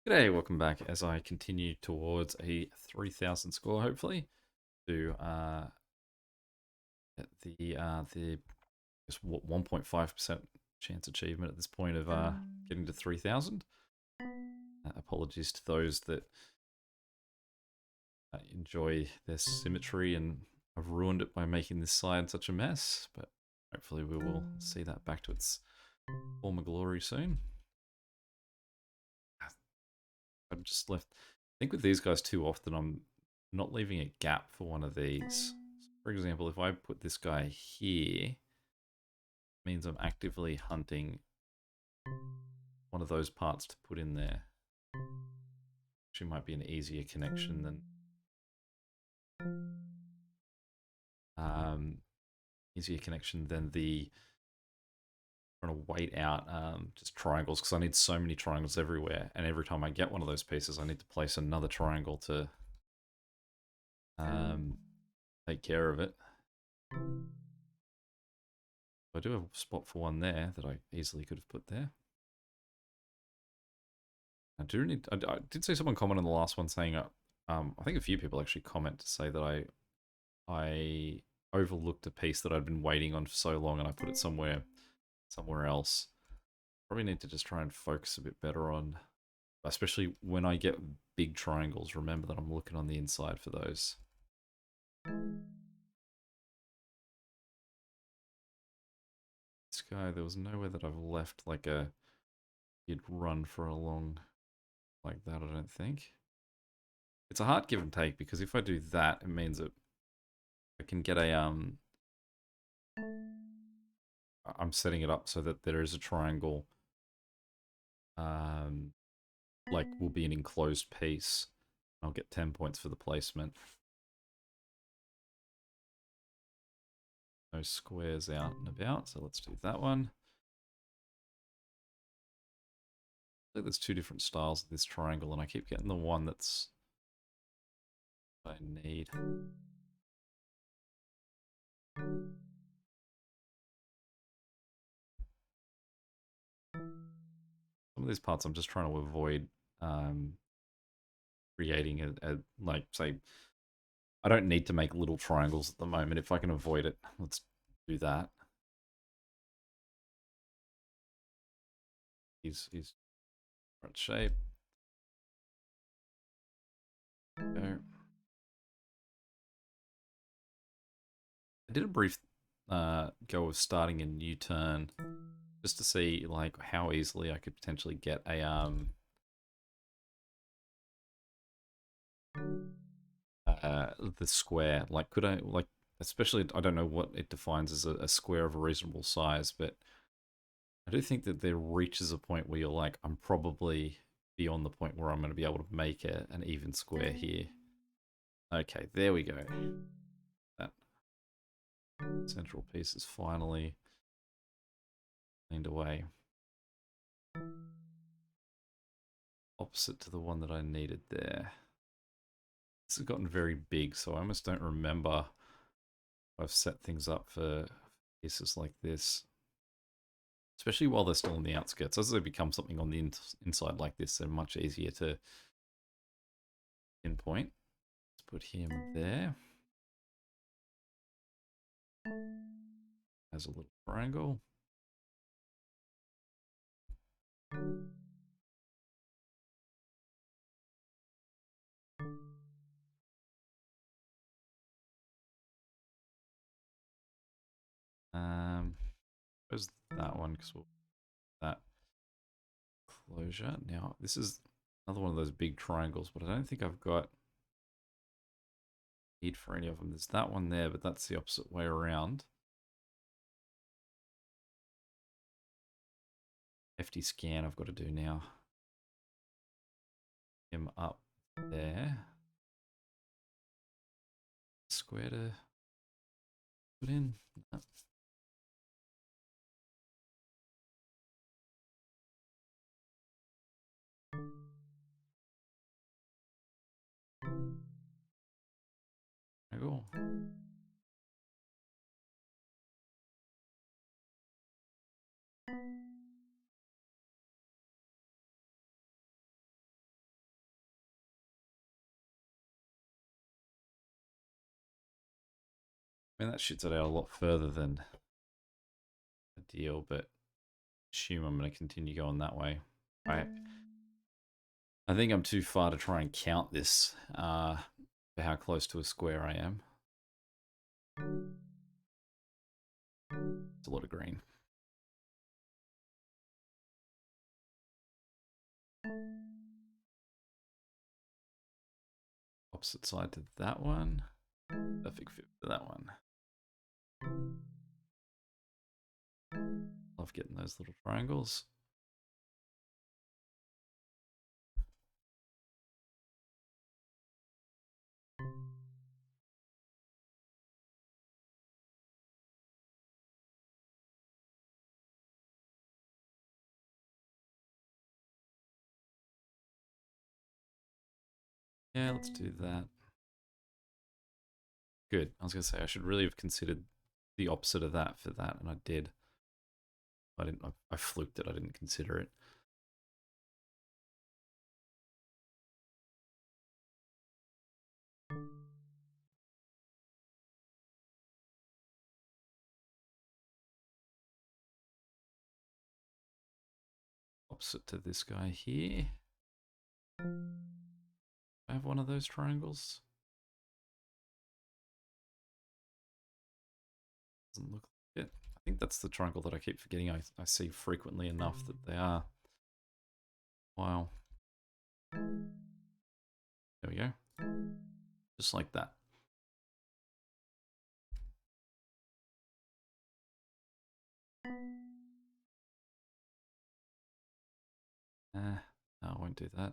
G'day, welcome back as I continue towards a 3,000 score, hopefully, to get the just 1.5% chance achievement at this point of getting to 3,000. Apologies to those that enjoy their symmetry, and I've ruined it by making this side such a mess, but hopefully we will see that back to its former glory soon. I'm just left. I think with these guys too often, I'm not leaving a gap for one of these. For example, if I put this guy here, it means I'm actively hunting one of those parts to put in there. Which might be an easier connection than um, the trying to wait out just triangles, because I need so many triangles everywhere, and every time I get one of those pieces, I need to place another triangle to um, take care of it. I do have a spot for one there that I easily could have put there. I did see someone comment on the last one saying, I think a few people actually comment to say that I overlooked a piece that I'd been waiting on for so long, and I put it somewhere else. Probably need to just try and focus a bit better on, especially when I get big triangles. Remember that I'm looking on the inside for those. This guy, there was nowhere that I've left like he'd run for a long like that. I don't think. It's a hard give and take, because if I do that, it means that I can get I'm setting it up so that there is a triangle, um, like will be an enclosed piece. I'll get 10 points for the placement. No squares out and about, so let's do that one. I think there's two different styles of this triangle, and I keep getting the one that's I need. Some of these parts I'm just trying to avoid um, creating like, say, I don't need to make little triangles at the moment. If I can avoid it, let's do that. He's right shape. Go. I did a brief go of starting a new turn just to see like how easily I could potentially get the square. Like, could I, like, especially, I don't know what it defines as a square of a reasonable size, but I do think that there reaches a point where you're like, I'm probably beyond the point where I'm going to be able to make an even square here. Okay, there we go. That central piece is finally cleaned away. Opposite to the one that I needed there. This has gotten very big, so I almost don't remember if I've set things up for pieces like this. Especially while they're still on the outskirts. As they become something on the inside like this, they're much easier to pinpoint. Let's put him there. As a little triangle. Where's that one? Because we'll that closure. Now, this is another one of those big triangles, but I don't think I've got need for any of them. There's that one there, but that's the opposite way around. Hefty scan I've got to do now. Him up there. Square to put in. No. Cool. I mean, that shits it out a lot further than a deal, but assume I'm going to continue going that way. I think I'm too far to try and count this for how close to a square I am. It's a lot of green. Opposite side to that one. Perfect fit for that one. Love getting those little triangles. Yeah, let's do that. Good. I was going to say, I should really have considered the opposite of that for that, and I did. I didn't. I fluked it. I didn't consider it. Opposite to this guy here. I have one of those triangles. Doesn't look like it. I think that's the triangle that I keep forgetting I see frequently enough that they are. Wow. There we go. Just like that. No, I won't do that.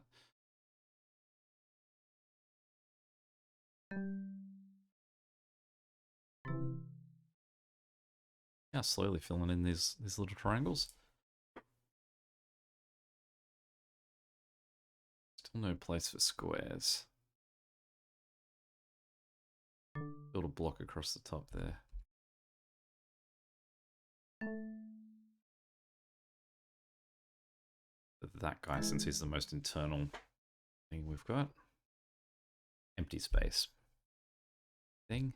Yeah, slowly filling in these little triangles. Still no place for squares. Build a block across the top there. But that guy, since he's the most internal thing we've got. Empty space. Thing.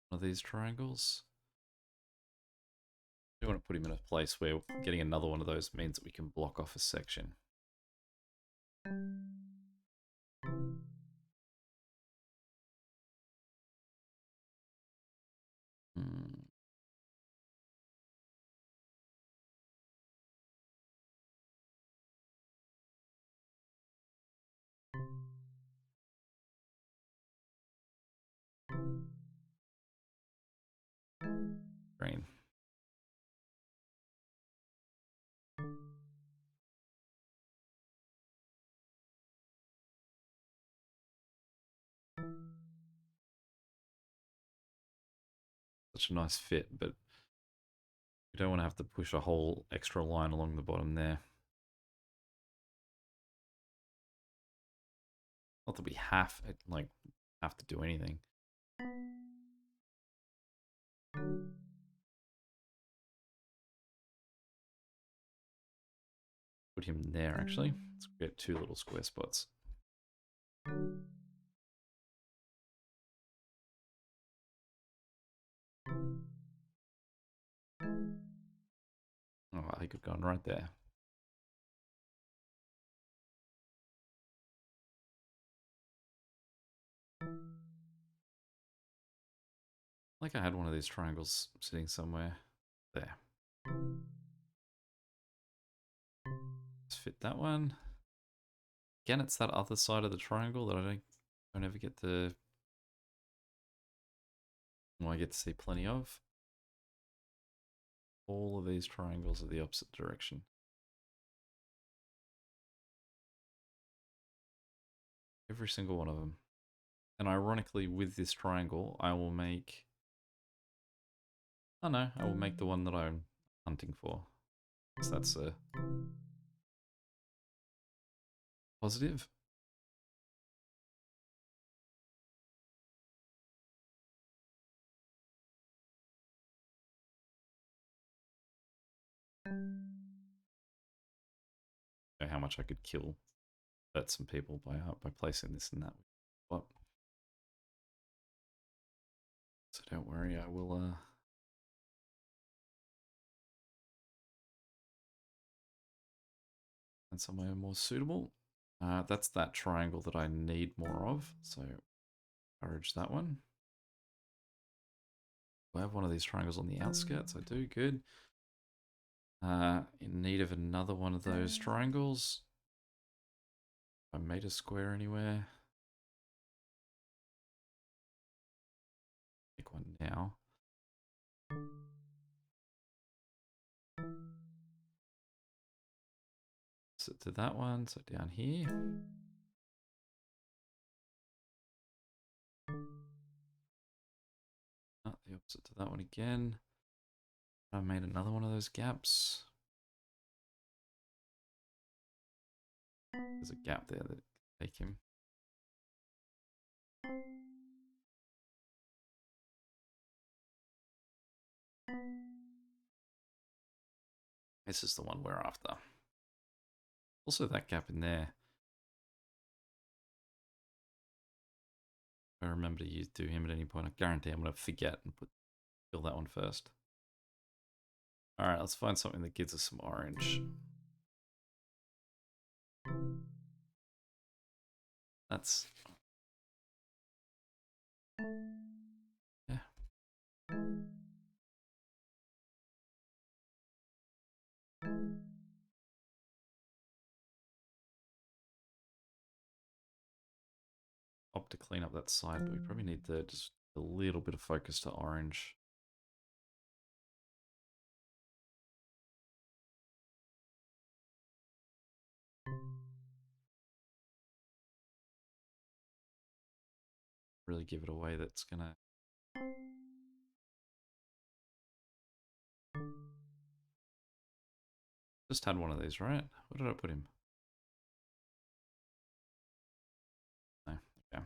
One of these triangles. We want to put him in a place where getting another one of those means that we can block off a section. Hmm. Green. Such a nice fit, but you don't want to have to push a whole extra line along the bottom there. Not that we have to do anything. Put him there actually. Let's get two little square spots. Oh, he could have gone right there. Like I had one of these triangles sitting somewhere. There. Let's fit that one. Again, it's that other side of the triangle that I don't ever get to. Well, I get to see plenty of. All of these triangles are the opposite direction. Every single one of them. And ironically, with this triangle, I will make... Oh no, I will make the one that I'm hunting for. So that's a positive. Know how much I could kill some people by placing this in that spot. Don't worry, I will find somewhere more suitable. That's that triangle that I need more of, so encourage that one. Do I have one of these triangles on the outskirts? I do, good. In need of another one of those triangles. I made a square anywhere. Pick one now. So to that one, so down here. Oh, the opposite to that one again. I made another one of those gaps. There's a gap there that can take him. This is the one we're after. Also that gap in there. If I remember to do him at any point, I guarantee I'm going to forget and fill that one first. Alright, let's find something that gives us some orange. That's... yeah. Opt to clean up that side, but we probably need to just a little bit of focus to orange. Really give it away that's gonna... Just had one of these, right? Where did I put him? No, okay.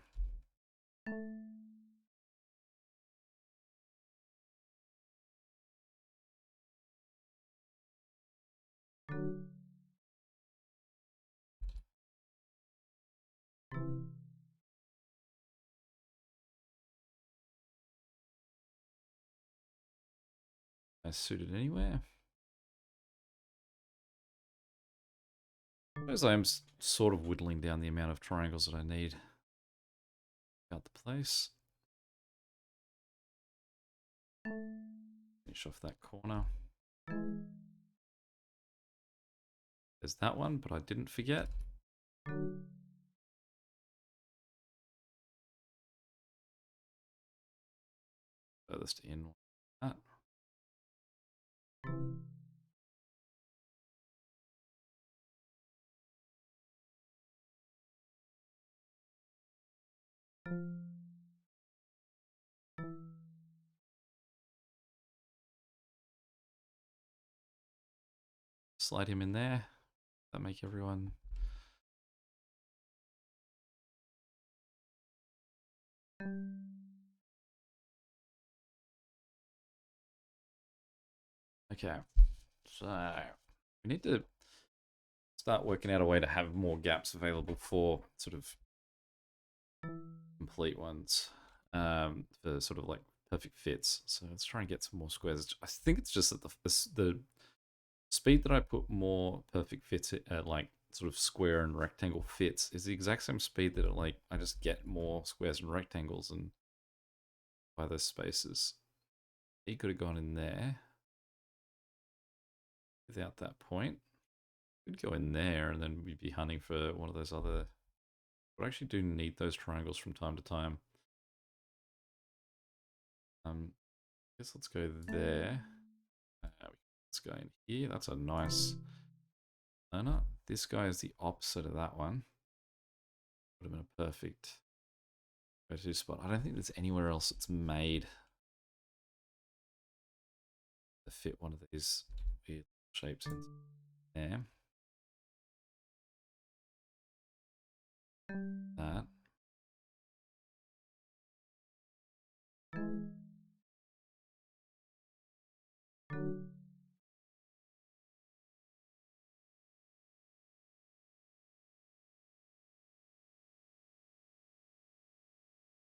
I suited anywhere. I suppose I am sort of whittling down the amount of triangles that I need. Out the place. Finish off that corner. There's that one, but I didn't forget. Furthest in. That. Slide him in there. That make everyone... Okay, so we need to start working out a way to have more gaps available for sort of complete ones, for sort of like perfect fits. So let's try and get some more squares. I think it's just that the speed that I put more perfect fits at, like sort of square and rectangle fits, is the exact same speed that I just get more squares and rectangles and by those spaces. He could have gone in there without that point. Could go in there and then we'd be hunting for one of those other... But I actually do need those triangles from time to time. I guess let's go there. Let's go in here. That's a nice learner. This guy is the opposite of that one. Would have been a perfect go-to spot. I don't think there's anywhere else that's made to fit one of these weird shapes in there. That.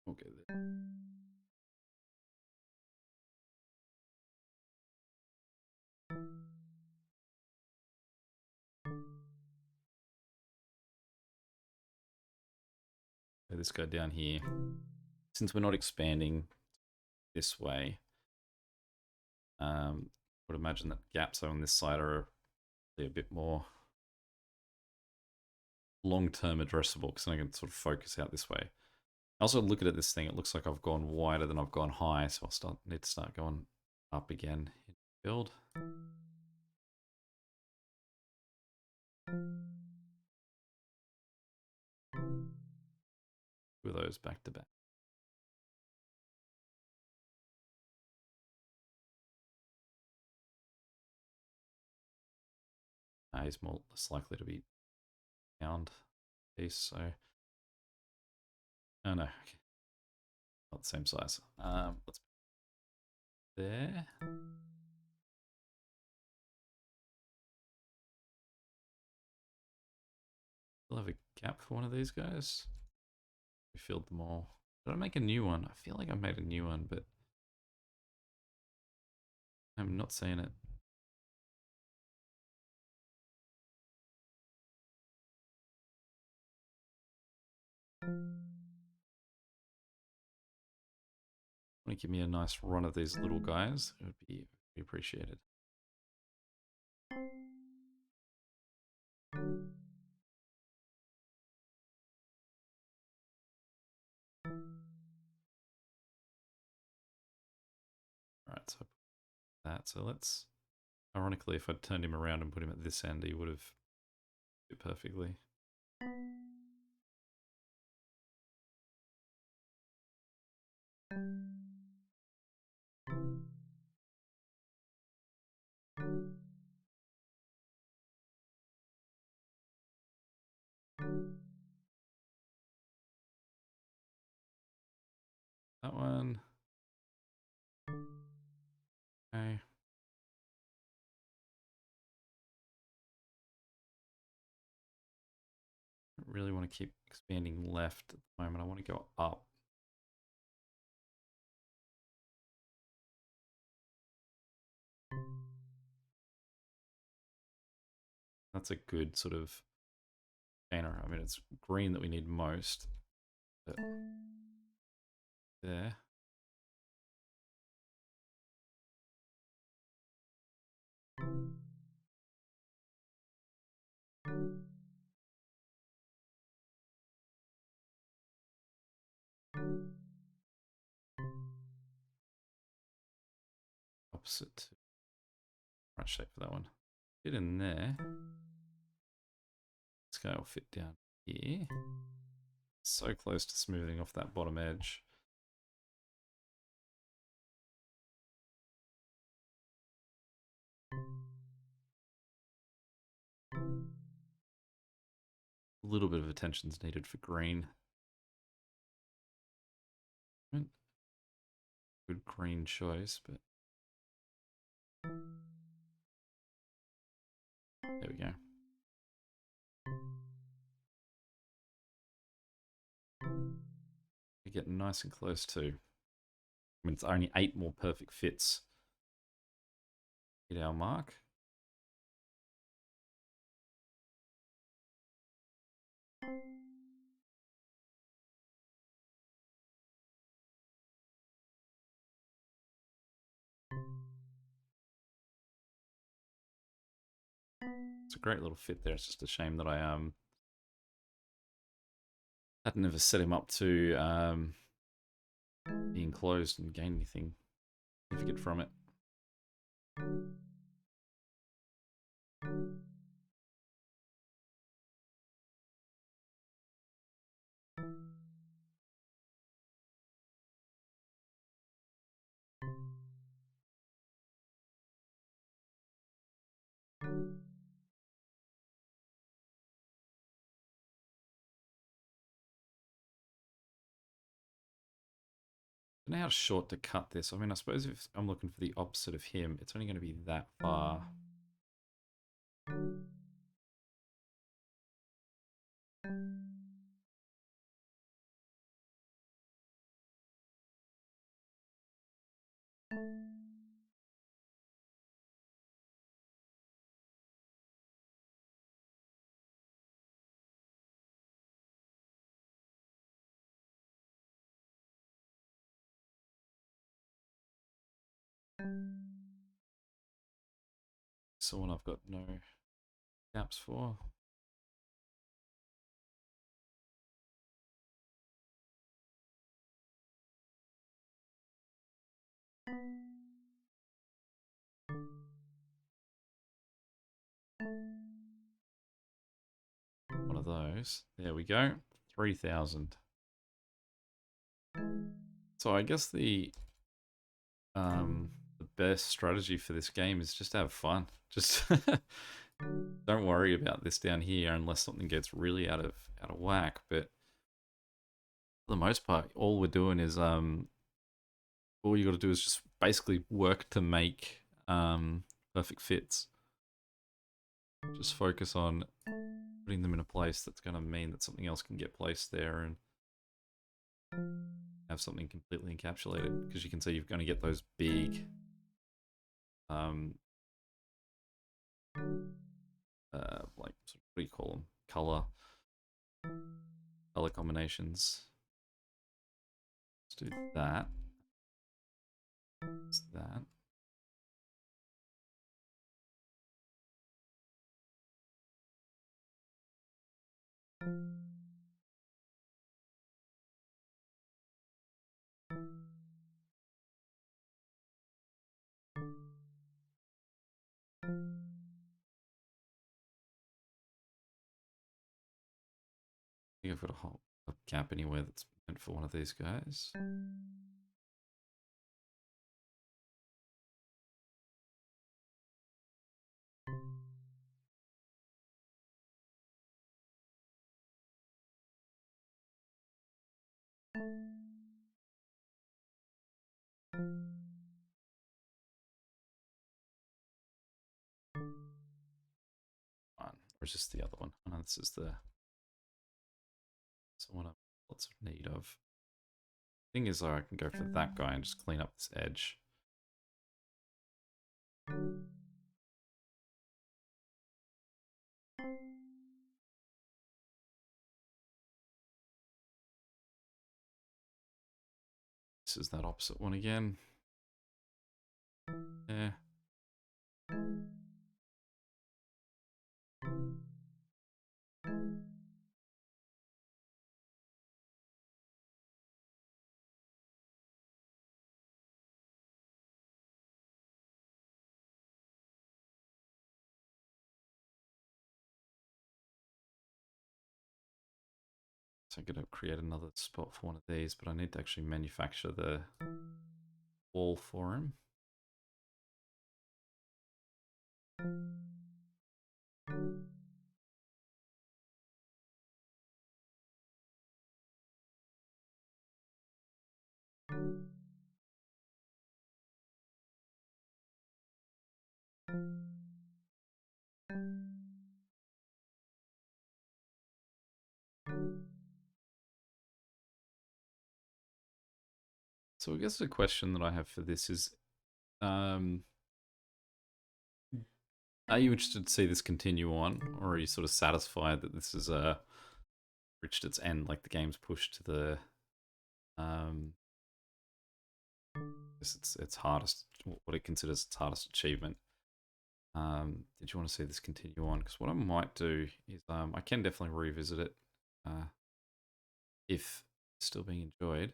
We'll go there. Lay this guy down here. Since we're not expanding this way, I would imagine that gaps on this side are a bit more long-term addressable because I can sort of focus out this way. I also looking at this thing, it looks like I've gone wider than I've gone high, so I'll need to start going up again in build. Two of those back to back. He's more less likely to be found piece, so oh no, okay. Not the same size. Let's there. We'll have a gap for one of these guys. We filled them all. Did I make a new one? I feel like I made a new one, but I'm not seeing it. Want to give me a nice run of these little guys? It would be appreciated. Alright, so that. So let's, ironically, if I'd turned him around and put him at this end, he would have fit perfectly. That one. Okay. I don't really want to keep expanding left at the moment. I want to go up. That's a good sort of banner. I mean, it's green that we need most. But there. Opposite. Right shape for that one. Get in there. This guy will fit down here. So close to smoothing off that bottom edge. A little bit of attention's needed for green. Good green choice, but there we go. We're getting nice and close too. I mean, it's only 8 more perfect fits. Hit our mark. It's a great little fit there. It's just a shame that I hadn't ever set him up to be enclosed and gain anything significant from it. I don't know how short to cut this. I mean, I suppose if I'm looking for the opposite of him, it's only going to be that far. So one I've got no gaps for. One of those. There we go. 3,000. So I guess the best strategy for this game is just have fun. Just don't worry about this down here unless something gets really out of whack. But for the most part, all we're doing is all you got to do is just basically work to make perfect fits. Just focus on putting them in a place that's going to mean that something else can get placed there and have something completely encapsulated. Because you can see you're going to get those big like what do you call them? Color combinations. Let's do that. It's that. I think I've got a gap anywhere that's meant for one of these guys. Or is this the other one? Oh, no, this is the one I've lots of need of. Thing is, though, I can go for that guy and just clean up this edge. This is that opposite one again. Yeah. So I'm going to create another spot for one of these, but I need to actually manufacture the wall for him. So I guess the question that I have for this is, are you interested to see this continue on, or are you sort of satisfied that this is reached its end, like the game's pushed to the its hardest, what it considers its hardest achievement? Did you want to see this continue on? Because what I might do is I can definitely revisit it if it's still being enjoyed.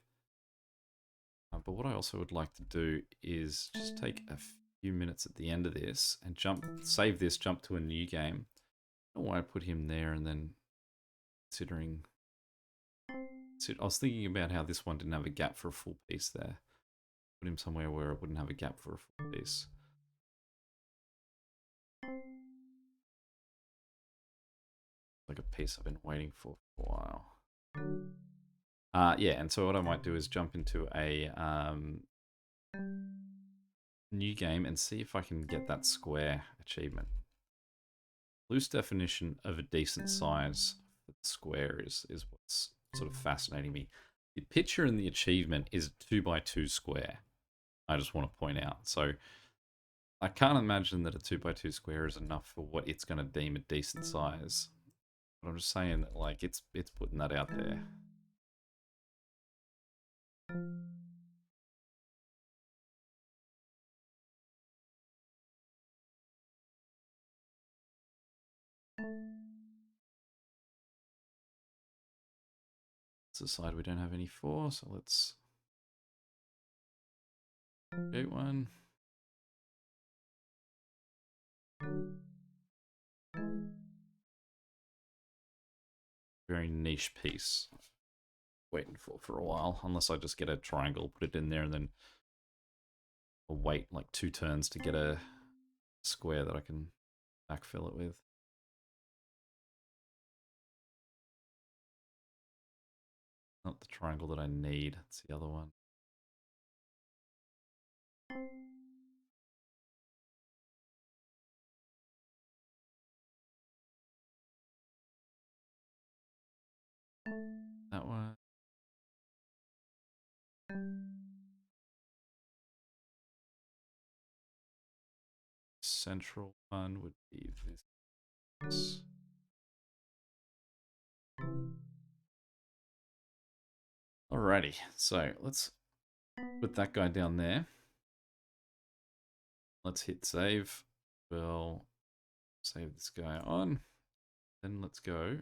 But what I also would like to do is just take a few minutes at the end of this and save this, jump to a new game. I don't know why I put him there, and then considering, I was thinking about how this one didn't have a gap for a full piece there. Put him somewhere where it wouldn't have a gap for a full piece. Like a piece I've been waiting for a while. Yeah, and so what I might do is jump into a new game and see if I can get that square achievement. Loose definition of a decent size for the square is what's sort of fascinating me. The picture in the achievement is a 2x2 square. I just want to point out. So I can't imagine that a 2x2 square is enough for what it's going to deem a decent size. But I'm just saying that, like, it's putting that out there. It's a side we don't have any for, so let's create one. Very niche piece. Waiting for a while, unless I just get a triangle, put it in there, and then I'll wait like 2 turns to get a square that I can backfill it with. Not the triangle that I need, it's the other one. That one. Central one would be this. Alrighty, so let's put that guy down there. Let's hit save. We'll save this guy on. Then let's go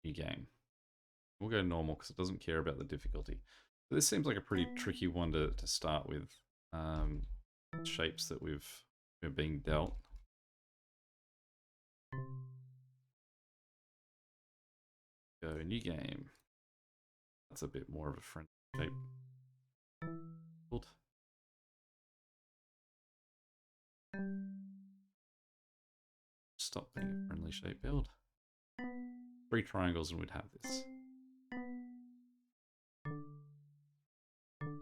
new game. We'll go normal because it doesn't care about the difficulty. So this seems like a pretty tricky one to start with. Shapes that we're being dealt. Go new game. That's a bit more of a friendly shape. Stop being a friendly shape build. 3 triangles and we'd have this.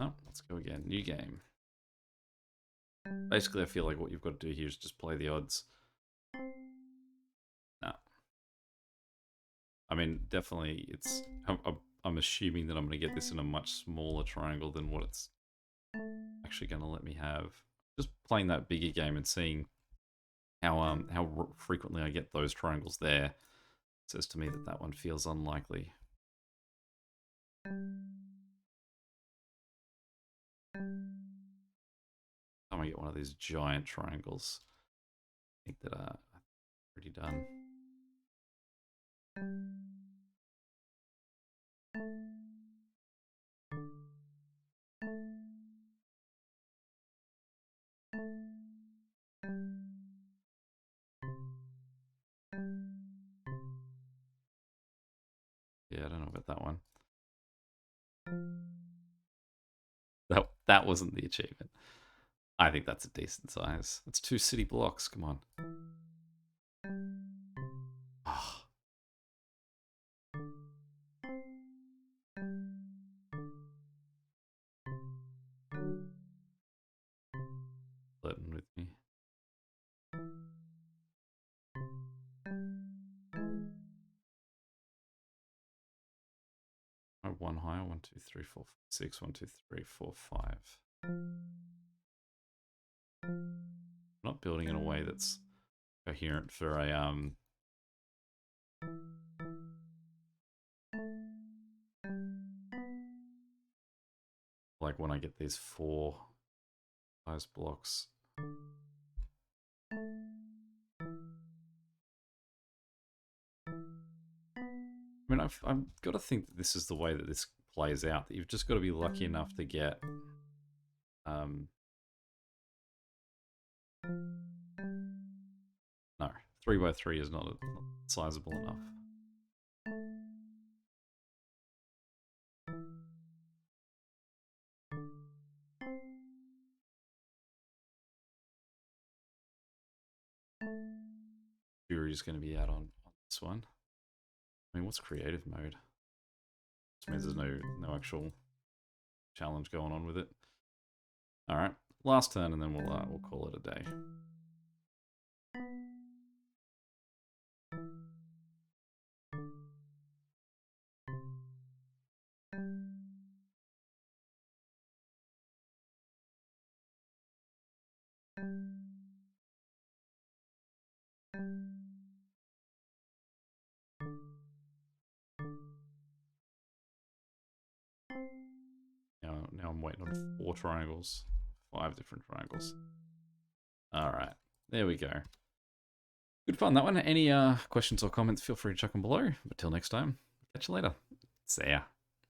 Oh, let's go again. New game. Basically, I feel like what you've got to do here is just play the odds. No. I mean, definitely, it's. I'm assuming that I'm going to get this in a much smaller triangle than what it's actually going to let me have. Just playing that bigger game and seeing how frequently I get those triangles there says to me that that one feels unlikely. Time I get one of these giant triangles, I think that I'm pretty done. Yeah, I don't know about that one. That wasn't the achievement. I think that's a decent size. That's 2 city blocks. Come on. Oh. Flirting with me. One higher. 1, 2, 3, 4, 5, 6. 1, 2, 3, 4, 5. Not building in a way that's coherent for a like when I get these 4 size blocks. I mean, I've got to think that this is the way that this plays out. That you've just got to be lucky enough to get no, 3 by 3 is not sizable enough. Jury's going to be out on this one. I mean, what's creative mode? This means there's no actual challenge going on with it. All right, last turn, and then we'll call it a day. Now I'm waiting on 4 triangles, 5 different triangles. All right, there we go. Good fun, that one. Any questions or comments, feel free to chuck them below. But till next time, catch you later. See ya.